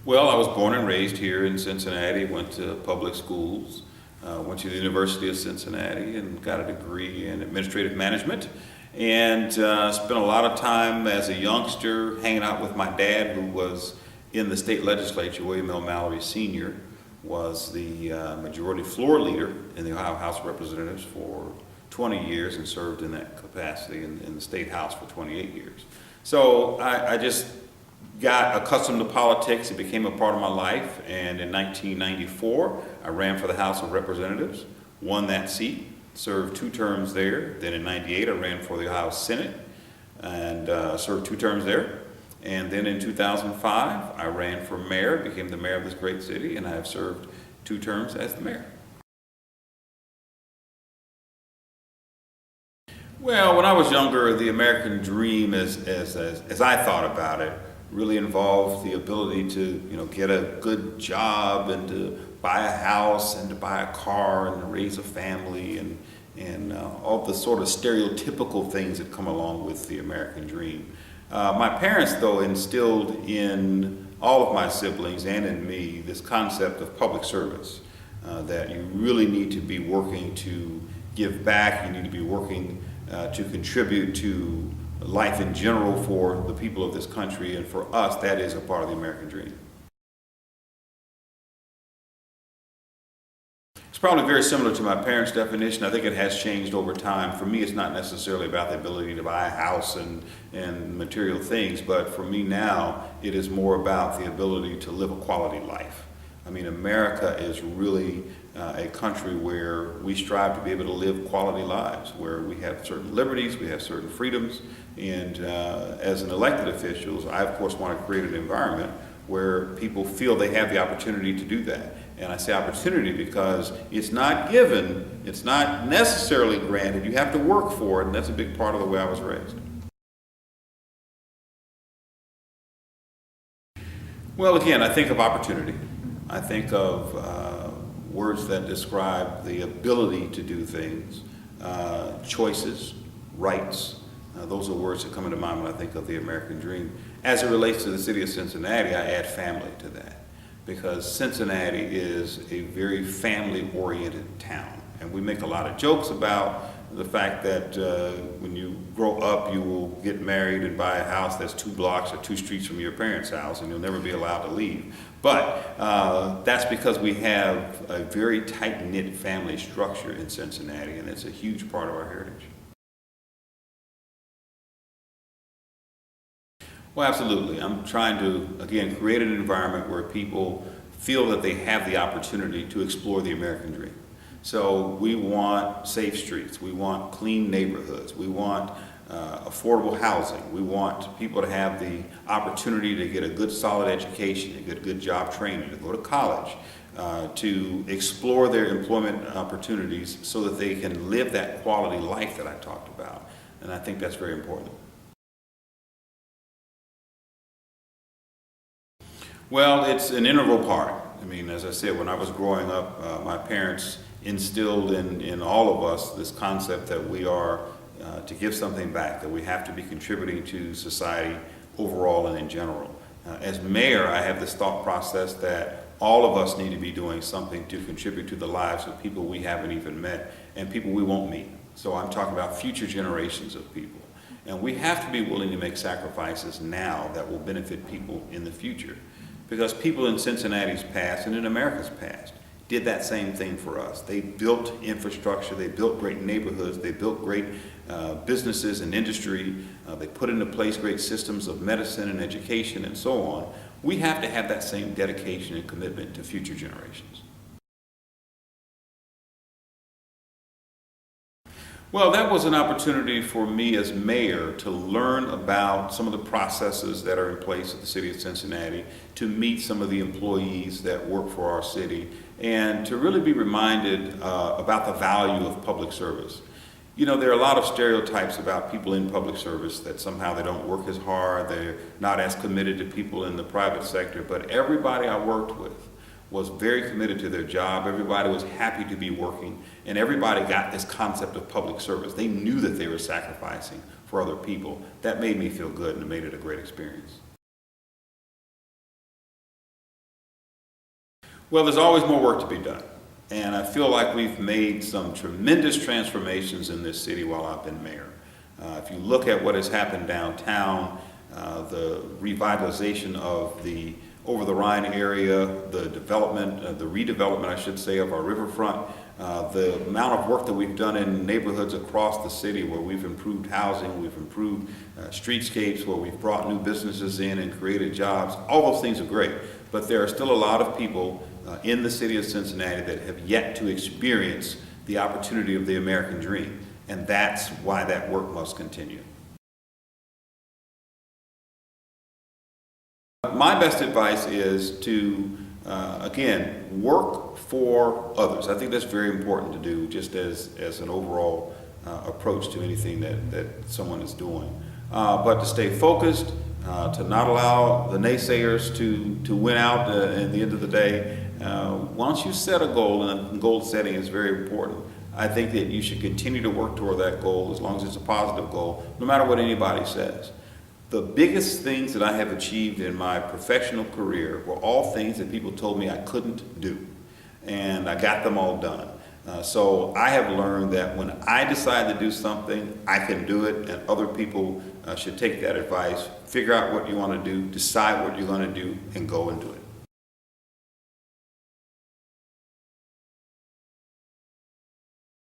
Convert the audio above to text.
Well, I was born and raised here in Cincinnati, went to public schools, went to the University of Cincinnati and got a degree in administrative management, and spent a lot of time as a youngster hanging out with my dad, who was in the state legislature. William L. Mallory Sr. was the majority floor leader in the Ohio House of Representatives for 20 years and served in that capacity in the state house for 28 years. So I just got accustomed to politics. It became a part of my life, and in 1994 I ran for the House of Representatives, won that seat, served 2 terms there. Then in 98 I ran for the Ohio Senate and served 2 terms there. And then in 2005 I ran for mayor, became the mayor of this great city, and I have served 2 terms as the mayor. Well, when I was younger, the American dream, as I thought about it, really involved the ability to, get a good job and to buy a house and to buy a car and to raise a family and all the sort of stereotypical things that come along with the American dream. My parents, though, instilled in all of my siblings and in me this concept of public service, that you really need to be working to give back, you need to be working to contribute to life in general for the people of this country, and for us, that is a part of the American dream. It's probably very similar to my parents' definition. I think it has changed over time. For me, it's not necessarily about the ability to buy a house and material things, but for me now, it is more about the ability to live a quality life. I mean, America is really a country where we strive to be able to live quality lives, where we have certain liberties, we have certain freedoms, and as an elected officials, I of course want to create an environment where people feel they have the opportunity to do that. And I say opportunity because it's not given, it's not necessarily granted, you have to work for it, and that's a big part of the way I was raised. Well, again, I think of opportunity. I think of words that describe the ability to do things, choices, rights. Those are words that come into mind when I think of the American dream. As it relates to the city of Cincinnati, I add family to that, because Cincinnati is a very family-oriented town. And we make a lot of jokes about the fact that when you grow up, you will get married and buy a house that's 2 blocks or 2 streets from your parents' house, and you'll never be allowed to leave. But that's because we have a very tight-knit family structure in Cincinnati, and it's a huge part of our heritage. Well, absolutely. I'm trying to, again, create an environment where people feel that they have the opportunity to explore the American dream. So we want safe streets, we want clean neighborhoods, we want affordable housing, we want people to have the opportunity to get a good solid education, to get a good job training, to go to college, to explore their employment opportunities so that they can live that quality life that I talked about. And I think that's very important. Well, it's an integral part. I mean, as I said, when I was growing up, my parents instilled in all of us this concept that we are to give something back, that we have to be contributing to society overall and in general. As mayor, I have this thought process that all of us need to be doing something to contribute to the lives of people we haven't even met and people we won't meet. So I'm talking about future generations of people. And we have to be willing to make sacrifices now that will benefit people in the future. Because people in Cincinnati's past and in America's past did that same thing for us. They built infrastructure, they built great neighborhoods, they built great businesses and industry, they put into place great systems of medicine and education and so on. We have to have that same dedication and commitment to future generations. Well, that was an opportunity for me as mayor to learn about some of the processes that are in place at the city of Cincinnati, to meet some of the employees that work for our city, and to really be reminded about the value of public service. You know, there are a lot of stereotypes about people in public service, that somehow they don't work as hard, they're not as committed to people in the private sector, but everybody I worked with was very committed to their job. Everybody was happy to be working, and everybody got this concept of public service. They knew that they were sacrificing for other people. That made me feel good, and it made it a great experience. Well, there's always more work to be done. And I feel like we've made some tremendous transformations in this city while I've been mayor. If you look at what has happened downtown, the revitalization of the over the Rhine area, the development, the redevelopment, I should say, of our riverfront, the amount of work that we've done in neighborhoods across the city where we've improved housing, we've improved streetscapes, where we've brought new businesses in and created jobs, all those things are great. But there are still a lot of people in the city of Cincinnati that have yet to experience the opportunity of the American dream. And that's why that work must continue. My best advice is to, again, work for others. I think that's very important to do, just as an overall approach to anything that someone is doing. But to stay focused, to not allow the naysayers to win out at the end of the day. Once you set a goal, and goal setting is very important, I think that you should continue to work toward that goal as long as it's a positive goal, no matter what anybody says. The biggest things that I have achieved in my professional career were all things that people told me I couldn't do, and I got them all done. So I have learned that when I decide to do something, I can do it, and other people should take that advice, figure out what you want to do, decide what you're going to do, and go and do it.